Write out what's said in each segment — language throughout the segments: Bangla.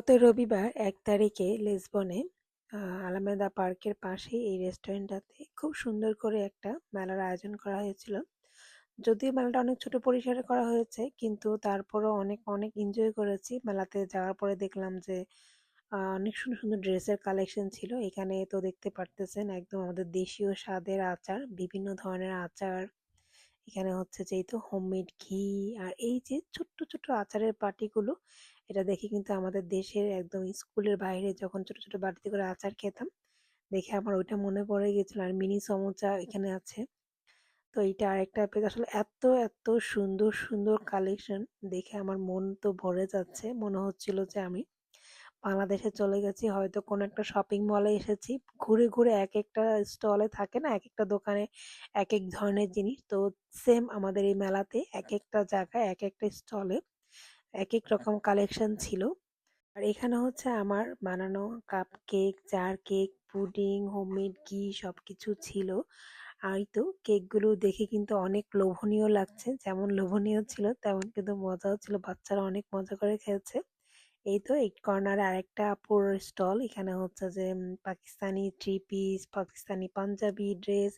গত রবিবার ১ তারিখে লিসবনে আলামেদা পার্কের পাশেই এই রেস্টুরেন্টটাতে খুব সুন্দর করে একটা মেলার আয়োজন করা হয়েছিল। যদিও মেলাটা অনেক ছোট পরিসরে করা হয়েছে, কিন্তু তারপরেও অনেক এনজয় করেছি। মেলাতে যাওয়ার পরে দেখলাম যে অনেক সুন্দর সুন্দর ড্রেসের কালেকশন ছিল। এখানে তো দেখতে পারতেছেন একদম আমাদের দেশীয় স্বাদের আচার, বিভিন্ন ধরনের আচার। এখানে হচ্ছে যে এই তো হোমমেড ঘি, আর এই যে ছোট্ট ছোট্ট আচারের বাটিগুলো, এটা দেখে কিন্তু আমাদের দেশের একদম স্কুলের বাইরে যখন ছোট ছোট বাটিতে করে আচার খেতাম, দেখে আমার ওইটা মনে পড়ে গেছিল। আর মিনি সমোচা এখানে আছে। তো এইটা আরেকটা পেজ, আসলে এত এত সুন্দর সুন্দর কালেকশন দেখে আমার মন তো ভরে যাচ্ছে। মনে হচ্ছিল যে আমি বাংলাদেশে চলে গেছি, হয়তো কোনো একটা শপিং মলে এসেছি। ঘুরে ঘুরে এক একটা স্টলে থাকে না, এক একটা দোকানে এক এক ধরনের জিনিস। তো সেম আমাদের এই মেলাতে এক একটা জায়গায় এক একটা স্টলে এক এক রকম কালেকশন ছিল। আর এখানে হচ্ছে আমার বানানো cupcake, jar cake, pudding, homemade ঘি সবকিছু ছিল। আর এই তো কেকগুলো দেখে কিন্তু অনেক লোভনীয় লাগছে। যেমন লোভনীয় ছিল তেমন কিন্তু মজাও ছিল। বাচ্চারা অনেক মজা করে খেয়েছে। এই তো এই কর্নারে আরেকটা আপুর স্টল। এখানে হচ্ছে যে Pakistani three piece, Pakistani Punjabi dress,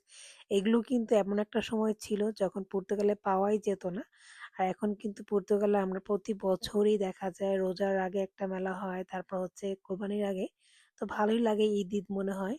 এগুলো কিন্তু এমন একটা সময় ছিল যখন পর্তুগালে পাওয়াই যেত না। আর এখন কিন্তু পর্তুগালে আমরা প্রতি বছরই দেখা যায় রোজার আগে একটা মেলা হয়, তারপর হচ্ছে কোরবানির আগে। তো ভালোই লাগে, ঈদ ঈদ মনে হয়।